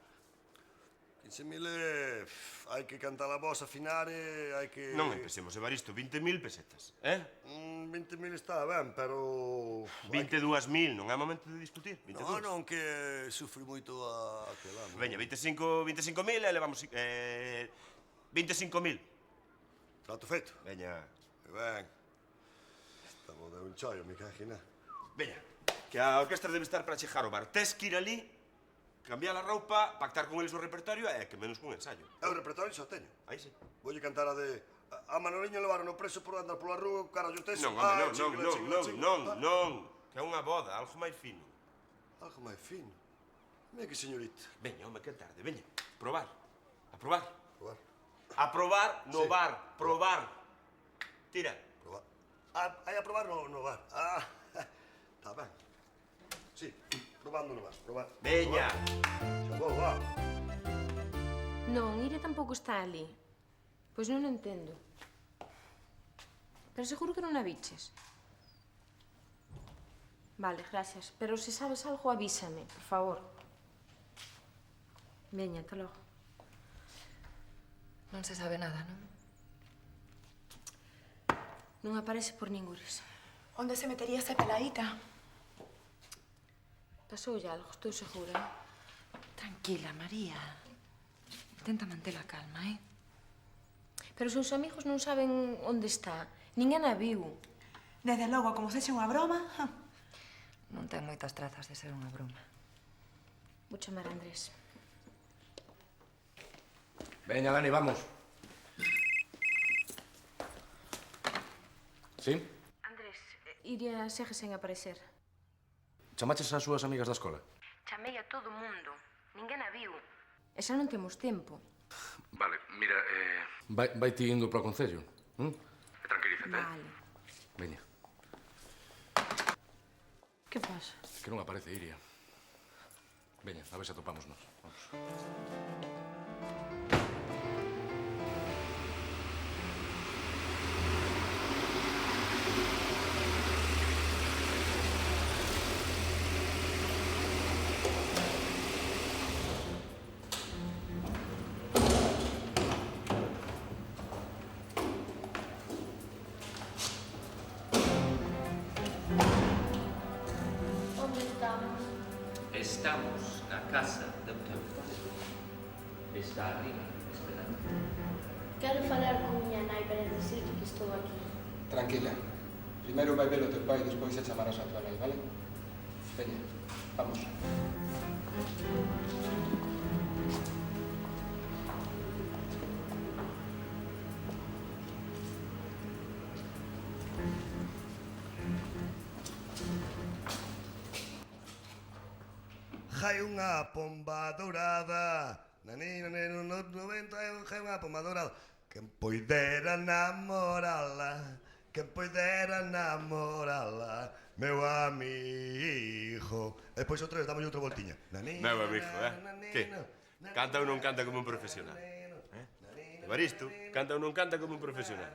15.000 hai que cantar a voz, afinar e hai que... Non empecemos, Evaristo, 20.000 pesetas, 20.000 está ben, pero... 22.000, non é momento de discutir, 22. Non, que sufre moito a... Veña, 25.000 e levamos... 25.000. Trato feito. Veña. Ben. Estamos de un chollo, me cago na. Veña, que a orquestra debe estar para chegar ao bar. Tes que ir ali, cambiar a roupa, pactar con eles o repertorio e que menos cun ensayo. O repertorio xa teño. Aí sí. Voulle cantar a de... A Manoliño levaron o preso por andar pola rúa, carallo teso. Non, que é unha boda, algo máis fino. Algo máis fino? Mira que señorita. Veña, home, que tarde, veña. Probar. A probar. Probar. A probar no bar. Probar. Tira. Probar. Hai a probar no bar. Está ben. Sí, probando no bar. Probar. Veña. Xa vou, va. Non, Iria tampouco está ali. Pois non o entendo. Pero seguro que non a viches. Vale, gracias. Pero se sabes algo, avísame, por favor. Veña, ata logo. Non se sabe nada, non? Non aparece por ningures. Onde se metería esa peladita? Pasoulle algo, estou segura. Tranquila, María. Intenta manter a calma, Pero os seus amigos non saben onde está. Ninguén a viu. Desde logo, como se eche unha broma... Non ten moitas trazas de ser unha broma. Vou chamar a Andrés. Veña, Dani, vamos. Sí? Andrés, Iria segue sen aparecer. Chamaches ás súas amigas da escola? Chamei a todo o mundo. Ninguén a viu. E xa non temos tempo. Vale, mira, vai ti indo para o concello, Tranquilízate. Vale. Veña. Que pasa? Que non aparece Iria. Veña, a ver se atopamos nós. Vamos. Onde estamos? Estamos na casa do teu pai. Está arriba, esperando. Quero falar con miña nai para dicirle que estou aquí. Tranquila. Primeiro vai ver o teu pai e despois se chamarás a tua nai, vale? Veña, vamos. Hai unha pomba dourada. Nanino, neno, no 90 hai unha pomba dourada. Quen poidera namorala, quen poidera namorala, meu amigo. E depois outra vez, dame outra voltiña. Meu amigo, Que? Canta ou non canta como un profesional? Evaristo canta ou non canta como un profesional.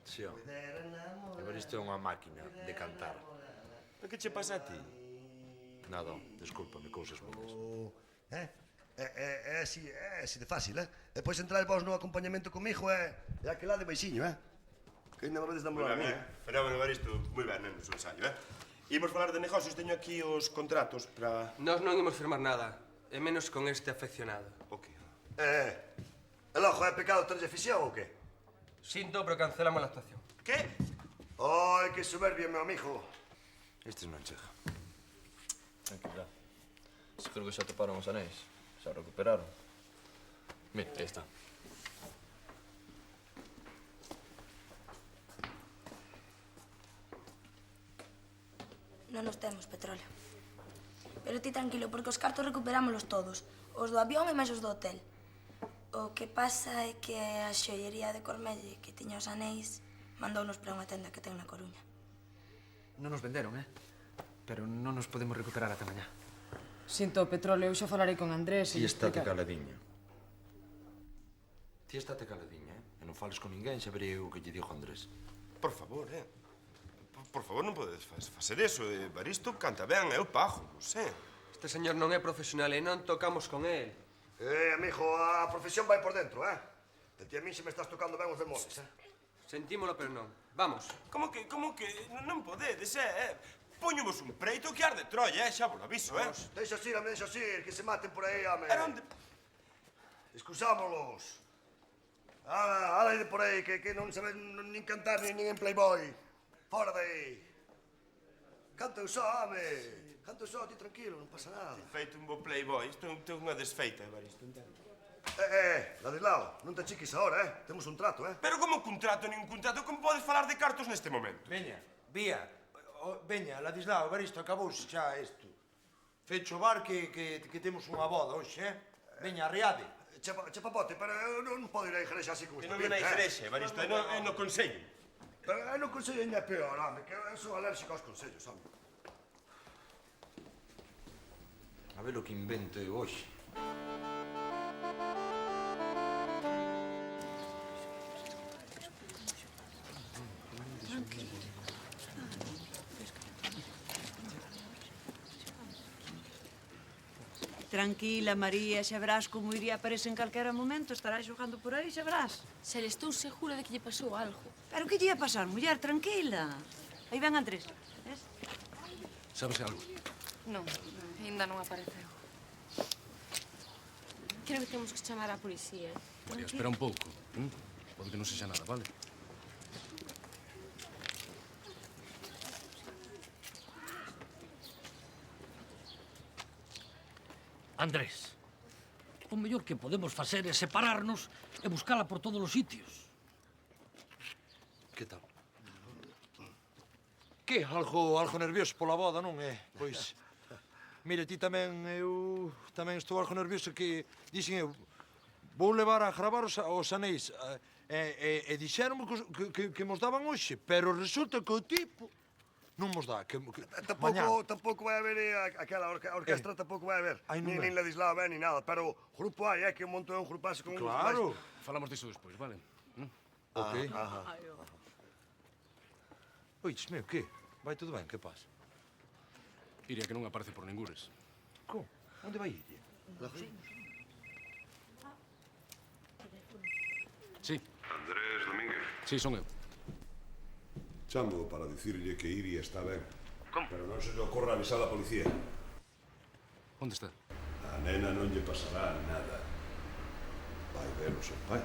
Sí, ó. Evaristo é unha máquina de cantar. E que che pasa a ti? Nada, descúlpame, cousas mías. É así de fácil, Depois entrar vos no acompañamento comigo é aquel lá de baixiño, Que ainda me vedes namorar a mí, Fenómeno, Evaristo. Moi ben, no seu ensayo, Imos falar de negocios, teño aquí os contratos para... Nós non imos firmar nada, e menos con este afeccionado. O que? El ojo é pecado terlle ficción ou que? Sinto, pero cancelamos a actuación. Que? Ai, que soberbia, meu amigo. Estes non chega. Tranquila. Seguro que xa toparon os anéis. Xa recuperaron. Mira, aí está. Non nos temos petróleo. Pero ti tranquilo, porque os cartos recuperámolos todos. Os do avión e máis os do hotel. O que pasa é que a xoiería de Cormelle, que tiña os anéis, mandounos para unha tenda que ten na Coruña. Non nos venderon, Pero non nos podemos recuperar ata mañá. Sinto o petróleo, eu xa falarei con Andrés Ti estate caladiña. Ti estate caladiña, E non fales con ninguén, xa verei o que lle digo a Andrés. Por favor, Por favor, non podedes facer eso. Evaristo canta ben, eu pago, Este señor non é profesional e non tocamos con él. Amigo, a profesión vai por dentro, De ti a mí se me estás tocando ben os demonios, Sentímolo, pero non. Vamos. Como que non podedes, Poñemos un preito que arde Troia, xa vos aviso, Deixa ir, que se maten por aí, home. Era onde... Excusámolos. Ala de por aí, que non saben nin cantar nin en Playboy. Fora de aí. Canta eu só, home. Canta eu só, ti tranquilo, non pasa nada. Feito un bo Playboy, isto é unha desfeita, Evaristo, entende? Ladislao, non te chiquis ahora, Temos un trato, Pero como un contrato, nin un contrato? Como podes falar de cartos neste momento? Veña, Vía. Veña, Ladislao, Evaristo, acabouse xa isto. Fecho o bar que temos unha boda hoxe, Veña, arriade. Chapapote, pero eu non podo ir á igrexa así como Que non é na igrexa, Evaristo, é no consello. Pero no consello ainda é peor, home, que eu sou alérxico aos consellos, home. A ver o que invento eu hoxe. Tranquila, María, xa verás como iría aparecer en calquera momento. Estará xogando por aí, xa verás. Se le estou segura de que lle pasou algo. Pero que lle ia pasar, muller? Tranquila. Aí ven Andrés. Ves? Sabes algo? Non, ainda non apareceu. Creo que temos que chamar a policía. María, espera un pouco. Pode que non sexa nada, vale? Andrés, o mellor que podemos facer é separarnos e buscala por todos os sitios. Que tal? Que? Algo nervioso pola boda, non é? Pois, mira, ti tamén, eu tamén estou algo nervioso que dixen eu vou levar a gravar os anéis e dixeronme que mos daban hoxe, pero resulta que o tipo non mos dá, que Tampouco vai haber aquela orquestra, tampouco vai haber. Nin Ladislao ben, nin nada, pero grupo hai, que un montón un grupazo con... Claro. Falamos disso despois, vale? Ok. Oiches, meu, que? Vai todo ben, que pasa? Iria que non aparece por ningures. Como? Onde vai Iria? Sí. Andrés Domínguez. Sí, son eu. Chamo para dicirlle que Iria está ben. Como? Pero non se le ocorra avisar a policía. Onde está? A nena non lle pasará nada. Vai ver o seu pai.